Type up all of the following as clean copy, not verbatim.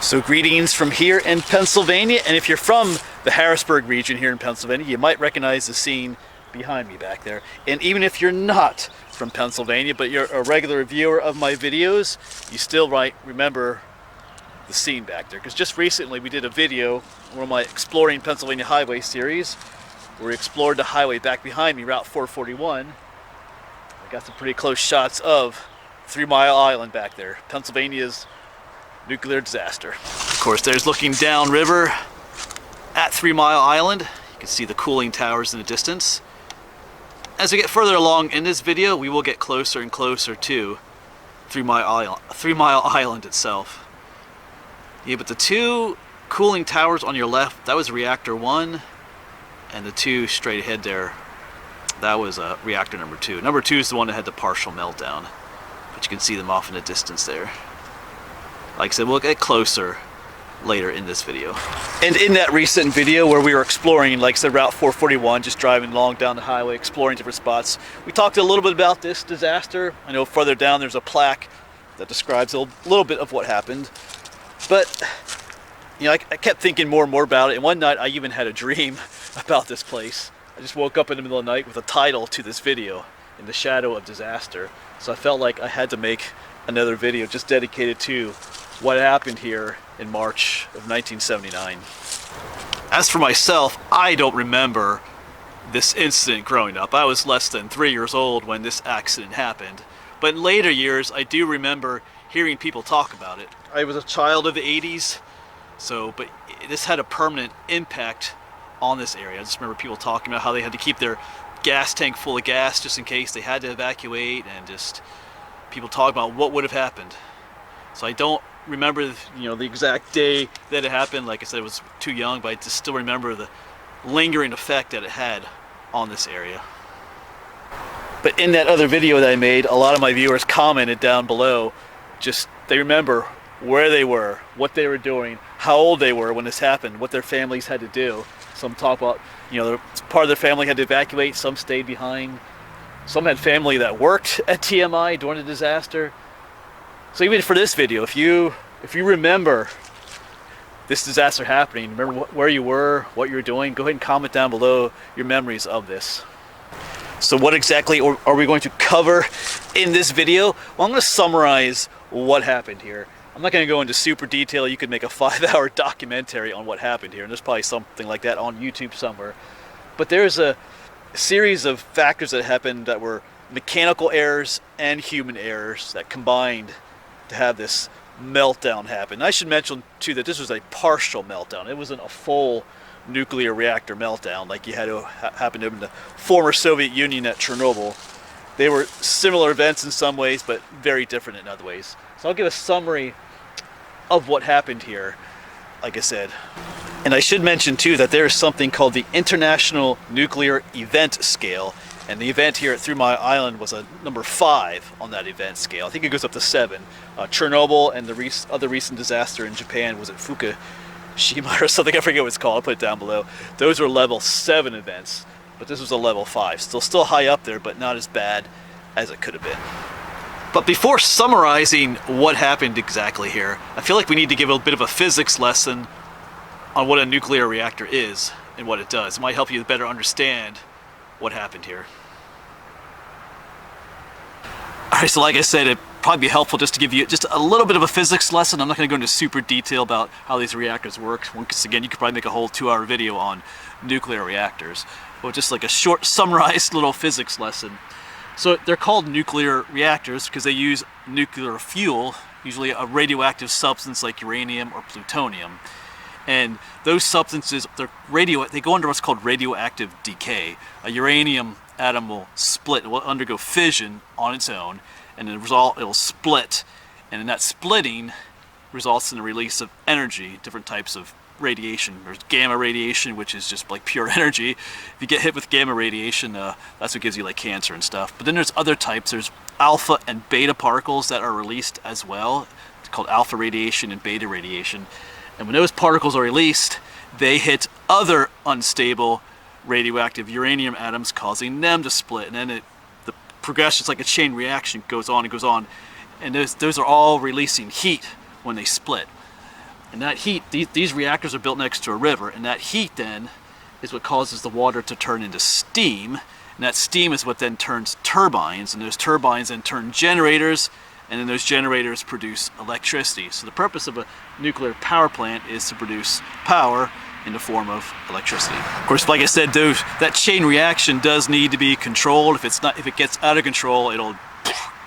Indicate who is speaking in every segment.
Speaker 1: So greetings from here in Pennsylvania, and if you're from the Harrisburg region here in Pennsylvania, you might recognize the scene behind me back there. And even if you're not from Pennsylvania, but you're a regular viewer of my videos, you still might remember the scene back there. Because just recently we did a video, one of my Exploring Pennsylvania Highway series, where we explored the highway back behind me, Route 441. I got some pretty close shots of 3 Mile Island back there, Pennsylvania's nuclear disaster. Of course, there's looking downriver at 3 Mile Island. You can see the cooling towers in the distance. As we get further along in this video, we will get closer and closer to 3 Mile Island itself. Yeah, but the two cooling towers on your left, that was reactor 1, and the two straight ahead there, that was reactor number 2. Number 2 is the one that had the partial meltdown, but you can see them off in the distance there. Like I said, we'll get closer later in this video. And in that recent video where we were exploring, like I said, Route 441, just driving along down the highway, exploring different spots, we talked a little bit about this disaster. I know further down there's a plaque that describes a little bit of what happened. But, you know, I kept thinking more and more about it, and one night I even had a dream about this place. I just woke up in the middle of the night with a title to this video, In the Shadow of Disaster. So I felt like I had to make another video just dedicated to what happened here in March of 1979. As for myself, I don't remember this incident growing up. I was less than 3 years old when this accident happened. But in later years, I do remember hearing people talk about it. I was a child of the 80s, but this had a permanent impact on this area. I just remember people talking about how they had to keep their gas tank full of gas just in case they had to evacuate, and just people talk about what would have happened. So I don't remember, the exact day that it happened. Like I said, I was too young, but I just still remember the lingering effect that it had on this area. But in that other video that I made, a lot of my viewers commented down below, they remember where they were, what they were doing, how old they were when this happened, what their families had to do. Some talk about, part of their family had to evacuate, some stayed behind. Some had family that worked at TMI during the disaster. So even for this video, if you remember this disaster happening, remember where you were, what you were doing, go ahead and comment down below your memories of this. So what exactly are we going to cover in this video? Well, I'm going to summarize what happened here. I'm not going to go into super detail. You could make a 5-hour documentary on what happened here, and there's probably something like that on YouTube somewhere. But there's a series of factors that happened that were mechanical errors and human errors that combined to have this meltdown happen. I should mention too that this was a partial meltdown. It wasn't a full nuclear reactor meltdown like you had to happen in the former Soviet Union at Chernobyl. They were similar events in some ways, but very different in other ways. So I'll give a summary of what happened here, like I said. And I should mention too that there is something called the International Nuclear Event Scale, and the event here at 3 Mile Island was a number 5 on that event scale. I think it goes up to 7. Chernobyl and the other recent disaster in Japan was at Fukushima or something, I forget what it's called, I'll put it down below. Those were level 7 events, but this was a level 5. Still high up there, but not as bad as it could have been. But before summarizing what happened exactly here, I feel like we need to give a bit of a physics lesson on what a nuclear reactor is and what it does. It might help you better understand what happened here. Alright, so like I said, it'd probably be helpful just to give you just a little bit of a physics lesson. I'm not going to go into super detail about how these reactors work, because again, you could probably make a whole 2-hour video on nuclear reactors. But just like a short, summarized little physics lesson. So they're called nuclear reactors because they use nuclear fuel, usually a radioactive substance like uranium or plutonium. And those substances, they go under what's called radioactive decay. A uranium atom will split, it will undergo fission on its own, and it'll split. And in that splitting results in the release of energy, different types of radiation. There's gamma radiation, which is just like pure energy. If you get hit with gamma radiation, that's what gives you like cancer and stuff. But then there's other types. There's alpha and beta particles that are released as well. It's called alpha radiation and beta radiation. And when those particles are released, they hit other unstable radioactive uranium atoms, causing them to split. And then the progression, it's like a chain reaction, goes on and goes on. And those are all releasing heat when they split. And that heat, these reactors are built next to a river, and that heat then is what causes the water to turn into steam, and that steam is what then turns turbines, and those turbines then turn generators, and then those generators produce electricity. So the purpose of a nuclear power plant is to produce power in the form of electricity. Of course, like I said, that chain reaction does need to be controlled. If it gets out of control,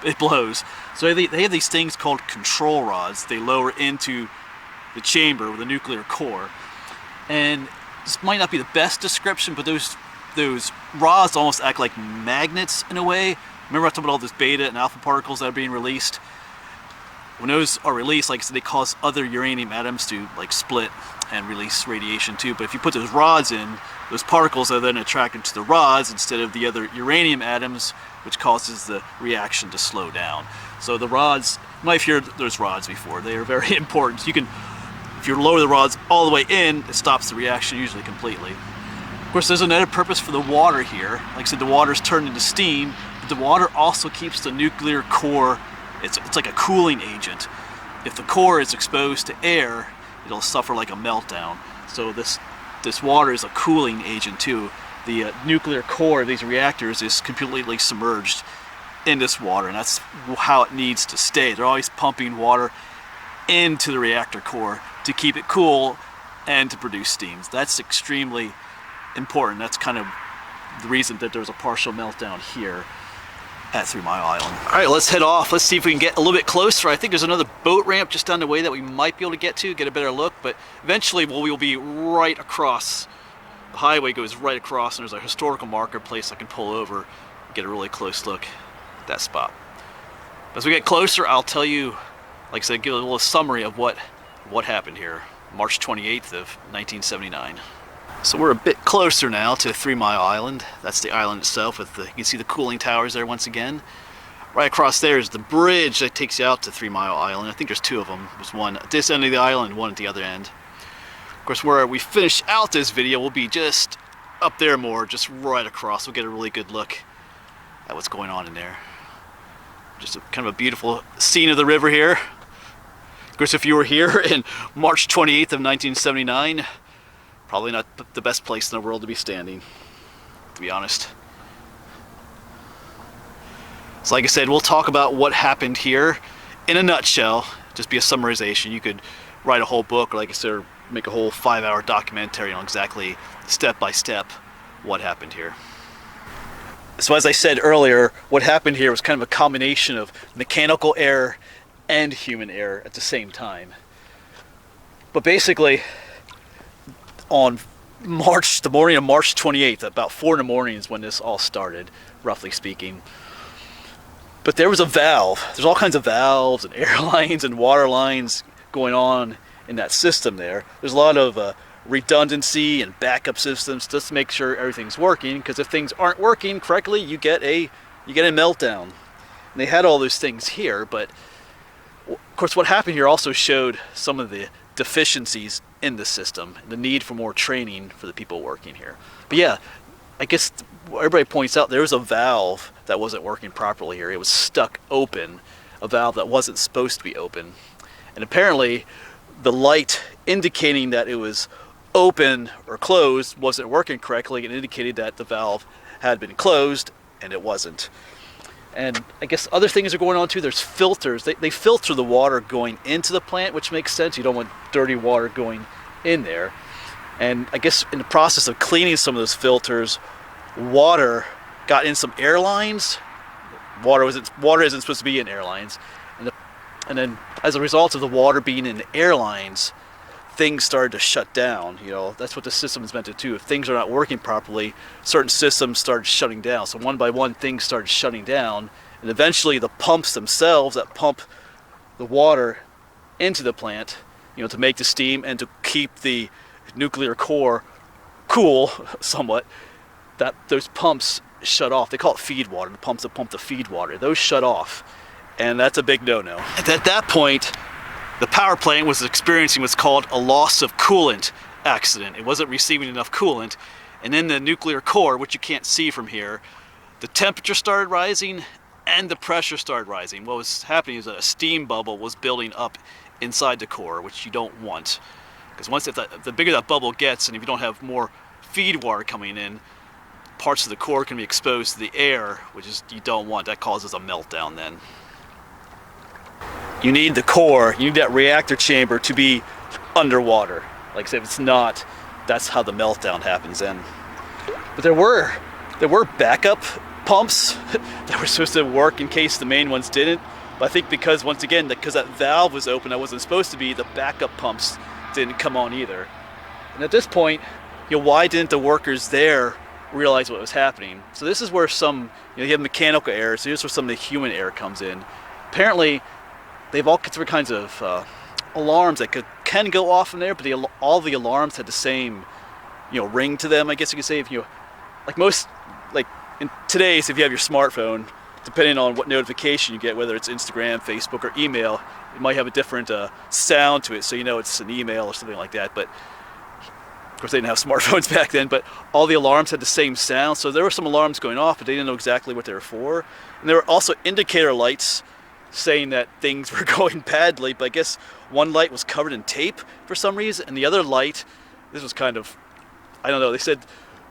Speaker 1: it blows. So they have these things called control rods. They lower into the chamber with the nuclear core, and this might not be the best description, but those rods almost act like magnets in a way. Remember I talked about all those beta and alpha particles that are being released? When those are released, like I said, they cause other uranium atoms to like split and release radiation too. But if you put those rods in, those particles are then attracted to the rods instead of the other uranium atoms, which causes the reaction to slow down. So the rods, you might have heard those rods before. They are very important. If you lower the rods all the way in, it stops the reaction usually completely. Of course, there's another purpose for the water here. Like I said, the water is turned into steam, but the water also keeps the nuclear core, it's like a cooling agent. If the core is exposed to air, it'll suffer like a meltdown. So this water is a cooling agent too. The nuclear core of these reactors is completely submerged in this water, and that's how it needs to stay. They're always pumping water into the reactor core to keep it cool and to produce steam. That's extremely important. That's kind of the reason that there's a partial meltdown here at 3 Mile Island. All right, let's head off. Let's see if we can get a little bit closer. I think there's another boat ramp just down the way that we might be able to get a better look, but eventually we'll be right across. The highway goes right across, and there's a historical marker place I can pull over and get a really close look at that spot. As we get closer, I'll tell you, like I said, give a little summary of what happened here, March 28th of 1979. So we're a bit closer now to 3 Mile Island. That's the island itself. You can see the cooling towers there once again. Right across there is the bridge that takes you out to 3 Mile Island. I think there's two of them. There's one at this end of the island, one at the other end. Of course, where we finish out this video, we'll be just up there more, just right across. We'll get a really good look at what's going on in there. Just kind of a beautiful scene of the river here. Of course, if you were here in March 28th of 1979, probably not the best place in the world to be standing, to be honest. So like I said, we'll talk about what happened here in a nutshell, just be a summarization. You could write a whole book, or like I said, or make a whole 5-hour documentary on exactly step by step what happened here. So as I said earlier, what happened here was kind of a combination of mechanical error and human error at the same time. But basically, on the morning of March 28th, about 4 in the morning is when this all started, roughly speaking. But there was a valve. There's all kinds of valves and air lines and water lines going on in that system there. There's a lot of redundancy and backup systems just to make sure everything's working, because if things aren't working correctly, you get a meltdown. And they had all those things here, but of course what happened here also showed some of the deficiencies in the system, the need for more training for the people working here. But yeah, I guess everybody points out there was a valve that wasn't working properly here. It was stuck open, a valve that wasn't supposed to be open. And apparently the light indicating that it was open or closed wasn't working correctly. It indicated that the valve had been closed, and it wasn't. And I guess other things are going on too. There's filters. They filter the water going into the plant, which makes sense. You don't want dirty water going in there. And I guess in the process of cleaning some of those filters, water got in some airlines. Water isn't supposed to be in airlines. And then as a result of the water being in the airlines, things started to shut down. You know, that's what the system is meant to do. If things are not working properly, certain systems started shutting down. So one by one, things started shutting down, and eventually the pumps themselves that pump the water into the plant, you know, to make the steam and to keep the nuclear core cool somewhat, that those pumps shut off. They call it feed water, the pumps that pump the feed water. Those shut off, and that's a big no-no. At that point, the power plant was experiencing what's called a loss of coolant accident. It wasn't receiving enough coolant, and in the nuclear core, which you can't see from here, the temperature started rising and the pressure started rising. What was happening is that a steam bubble was building up inside the core, which you don't want. Because once the bigger that bubble gets, and if you don't have more feed water coming in, parts of the core can be exposed to the air, which is you don't want. That causes a meltdown then. You need the core, you need that reactor chamber to be underwater. Like I said, if it's not, that's how the meltdown happens then. But there were backup pumps that were supposed to work in case the main ones didn't. But I think because, once again, because that valve was open, that wasn't supposed to be, the backup pumps didn't come on either. And at this point, why didn't the workers there realize what was happening? So this is where some, you have mechanical errors. So here's where some of the human error comes in. Apparently, they have all different kinds of alarms that can go off in there, but all the alarms had the same, ring to them. I guess you could say, if in today's, if you have your smartphone, depending on what notification you get, whether it's Instagram, Facebook, or email, it might have a different sound to it, so it's an email or something like that. But of course, they didn't have smartphones back then, but all the alarms had the same sound. So there were some alarms going off, but they didn't know exactly what they were for. And there were also indicator lights saying that things were going badly, but I guess one light was covered in tape for some reason, and the other light, this was kind of, I don't know, they said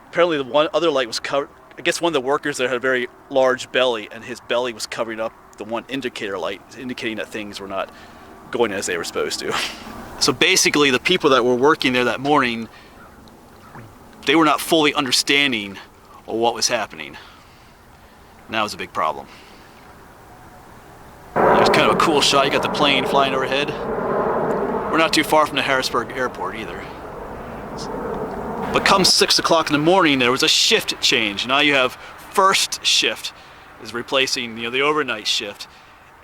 Speaker 1: apparently the one other light was covered, I guess one of the workers there had a very large belly, and his belly was covering up the one indicator light, indicating that things were not going as they were supposed to. So basically, the people that were working there that morning, they were not fully understanding of what was happening. And that was a big problem. There's kind of a cool shot. You got the plane flying overhead. We're not too far from the Harrisburg airport either. But come 6 o'clock in the morning, there was a shift change. Now you have first shift is replacing the overnight shift.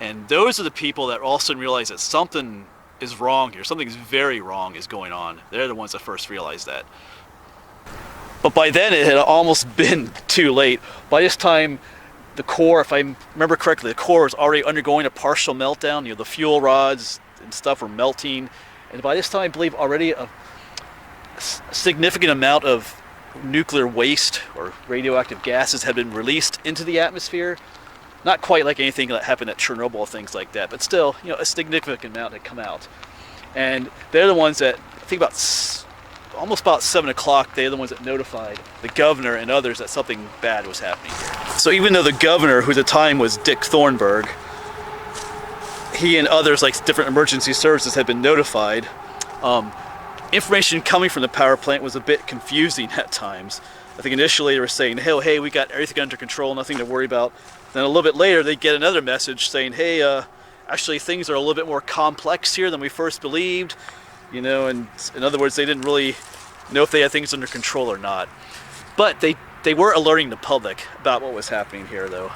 Speaker 1: And those are the people that all of a sudden realize that something is wrong here. Something very wrong is going on. They're the ones that first realized that. But by then it had almost been too late. By this time, the core, if I remember correctly, the core was already undergoing a partial meltdown. The fuel rods and stuff were melting. And by this time, I believe already a significant amount of nuclear waste or radioactive gases had been released into the atmosphere. Not quite like anything that happened at Chernobyl, things like that, but still, a significant amount had come out. And they're the ones that, I think almost about 7 o'clock, they're the ones that notified the governor and others that something bad was happening here. So even though the governor, who at the time was Dick Thornburg, he and others, like different emergency services, had been notified, information coming from the power plant was a bit confusing at times. I think initially they were saying, hey, we got everything under control, nothing to worry about. Then a little bit later, they get another message saying, hey, actually things are a little bit more complex here than we first believed. And in other words, they didn't really know if they had things under control or not. But they were alerting the public about what was happening here, though.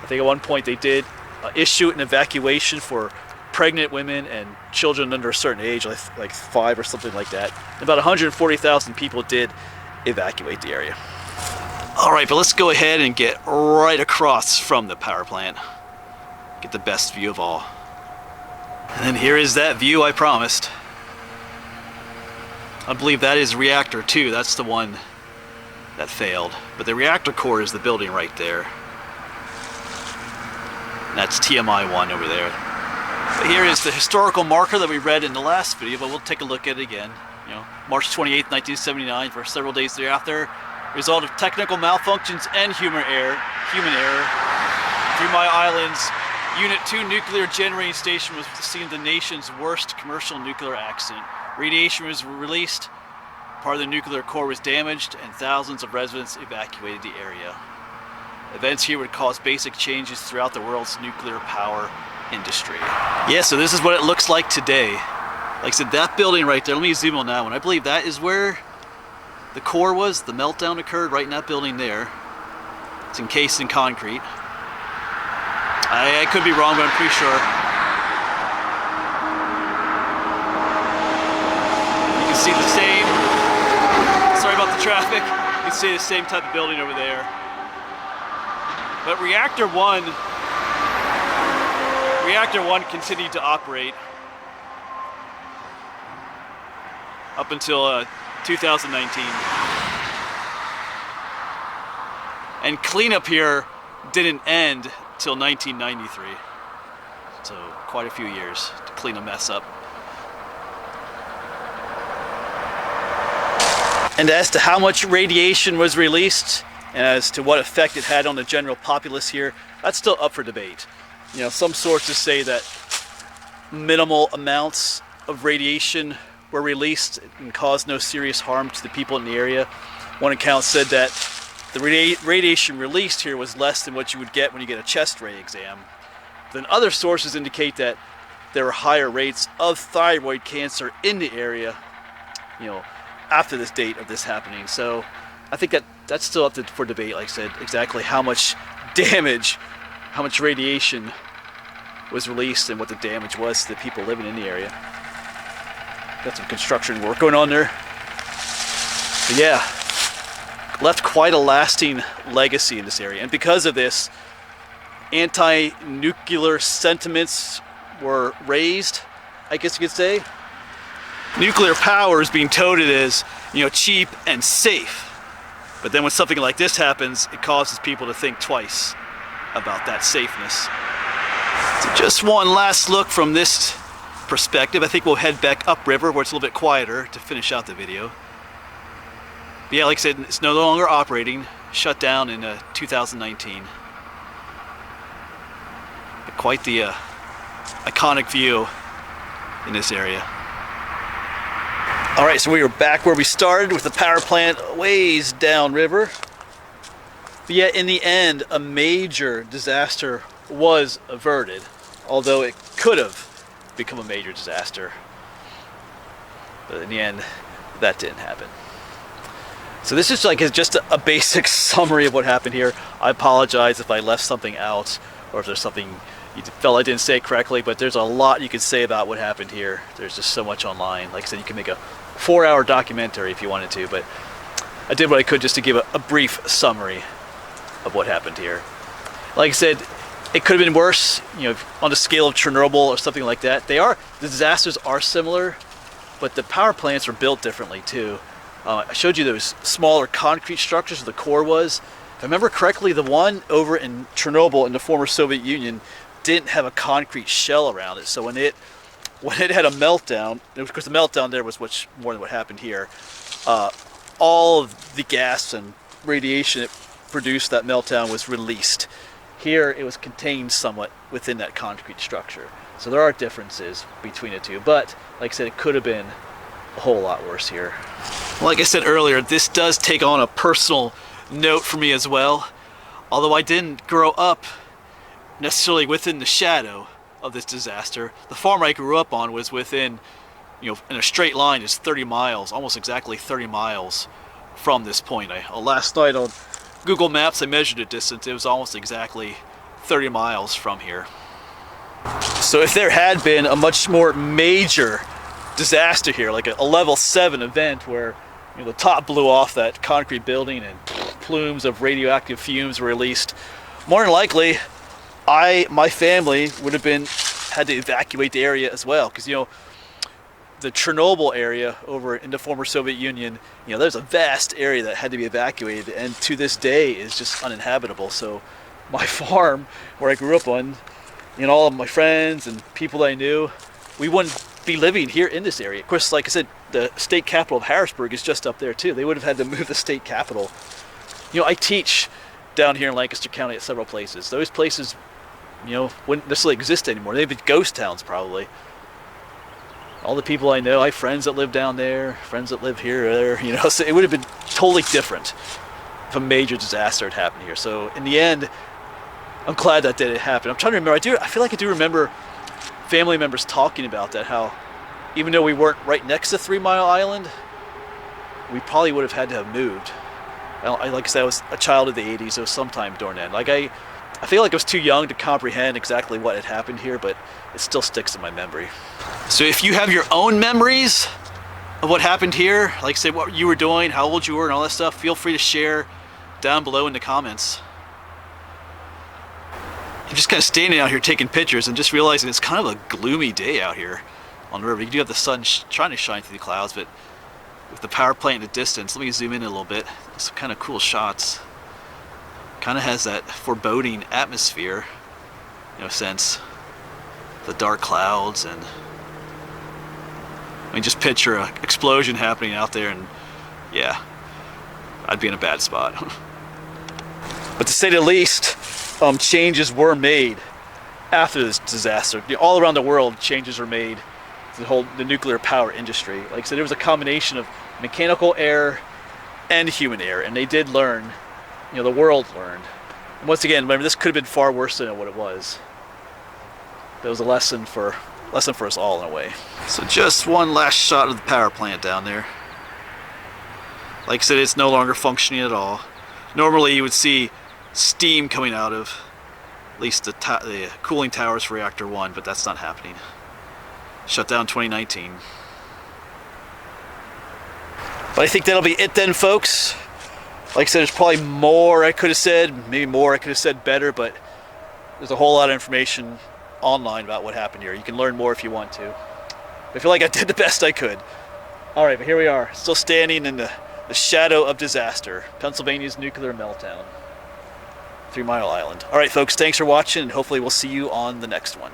Speaker 1: I think at one point they did issue an evacuation for pregnant women and children under a certain age, like 5 or something like that. About 140,000 people did evacuate the area. All right, but let's go ahead and get right across from the power plant. Get the best view of all. And then here is that view I promised. I believe that is reactor 2. That's the one that failed. But the reactor core is the building right there. And that's TMI 1 over there. But here is the historical marker that we read in the last video, but we'll take a look at it again. March 28, 1979, for several days thereafter, result of technical malfunctions and human error. 3 Mile Island's Unit 2 nuclear generating station was the scene of the nation's worst commercial nuclear accident. Radiation was released, part of the nuclear core was damaged, and thousands of residents evacuated the area. Events here would cause basic changes throughout the world's nuclear power industry. Yeah, so this is what it looks like today. Like I said, that building right there, let me zoom on that one. I believe that is where the core was. The meltdown occurred right in that building there. It's encased in concrete. I could be wrong, but I'm pretty sure. You can see the same, sorry about the traffic, you can see the same type of building over there. But Reactor 1 continued to operate up until 2019. And cleanup here didn't end till 1993. So quite a few years to clean a mess up. And as to how much radiation was released and as to what effect it had on the general populace here, that's still up for debate. You know, some sources say that minimal amounts of radiation were released and caused no serious harm to the people in the area. One account said that the radiation released here was less than what you would get when you get a chest ray exam. Then other sources indicate that there were higher rates of thyroid cancer in the area, you know, after this date of this happening. So I think that's still up for debate, like I said, exactly how much damage, how much radiation was released and what the damage was to the people living in the area. Got some construction work going on there. But yeah, left quite a lasting legacy in this area. And because of this, anti-nuclear sentiments were raised, I guess you could say. Nuclear power is being touted as, you know, cheap and safe. But then when something like this happens, it causes people to think twice about that safeness. So just one last look from this perspective. I think we'll head back upriver where it's a little bit quieter to finish out the video. But yeah, like I said, it's no longer operating, shut down in 2019. But quite the iconic view in this area. All right, so we were back where we started with the power plant ways downriver. But yet in the end, a major disaster was averted, although it could have become a major disaster. But in the end, that didn't happen. So this is just a basic summary of what happened here. I apologize if I left something out or if there's something you felt I didn't say correctly, but there's a lot you could say about what happened here. There's just so much online. Like I said, you can make a 4-hour documentary if you wanted to, but I did what I could just to give a brief summary of what happened here. Like I said, it could have been worse, you know, on the scale of Chernobyl or something like that. The disasters are similar, but the power plants are built differently too. I showed you those smaller concrete structures where the core was. If I remember correctly, the one over in Chernobyl in the former Soviet Union didn't have a concrete shell around it. So when it had a meltdown, of course the meltdown there was much more than what happened here, all of the gas and radiation it produced, that meltdown, was released. Here it was contained somewhat within that concrete structure. So there are differences between the two, but like I said, it could have been a whole lot worse here. Like I said earlier, this does take on a personal note for me as well. Although I didn't grow up necessarily within the shadow of this disaster, the farm I grew up on was within, you know, in a straight line is 30 miles, almost exactly 30 miles from this point. Last night on Google Maps I measured the distance. It was almost exactly 30 miles from here. So if there had been a much more major disaster here, like a level 7 event where, you know, the top blew off that concrete building and plumes of radioactive fumes were released, more than likely my family would have had to evacuate the area as well, because, you know, the Chernobyl area over in the former Soviet Union, you know, there's a vast area that had to be evacuated, and to this day is just uninhabitable. So my farm where I grew up on, and all of my friends and people that I knew, we wouldn't be living here in this area. Of course, like I said, the state capital of Harrisburg is just up there too. They would have had to move the state capital. You know, I teach down here in Lancaster County at several places. Those places, you know, wouldn't necessarily exist anymore. They'd be ghost towns probably. All the people I know, I have friends that live down there, friends that live here or there, you know, so it would have been totally different if a major disaster had happened here. So in the end, I'm glad that didn't happen. I'm trying to remember, I feel like I do remember family members talking about that, how even though we weren't right next to 3 Mile Island, we probably would have had to have moved. Like I said, I was a child of the 80s, so sometime during then. Like I feel like I was too young to comprehend exactly what had happened here, but it still sticks in my memory. So if you have your own memories of what happened here, like say what you were doing, how old you were and all that stuff, feel free to share down below in the comments. I'm just kind of standing out here taking pictures and just realizing it's kind of a gloomy day out here on the river. You do have the sun trying to shine through the clouds, but with the power plant in the distance, let me zoom in a little bit. Some kind of cool shots. Kind of has that foreboding atmosphere. sense the dark clouds, and I mean, just picture an explosion happening out there, and yeah, I'd be in a bad spot. But to say the least, changes were made after this disaster. All around the world, changes were made to the nuclear power industry. Like I said, there was a combination of mechanical error and human error, and they did learn. The world learned. And once again, remember, this could have been far worse than what it was. But it was a lesson for us all in a way. So just one last shot of the power plant down there. Like I said, it's no longer functioning at all. Normally you would see steam coming out of at least the cooling towers for reactor 1, but that's not happening. Shut down 2019. But I think that'll be it then, folks. Like I said, there's probably more I could have said, maybe more I could have said better, but there's a whole lot of information online about what happened here. You can learn more if you want to. I feel like I did the best I could. All right, but here we are, still standing in the shadow of disaster, Pennsylvania's nuclear meltdown, 3 Mile Island. All right, folks, thanks for watching, and hopefully we'll see you on the next one.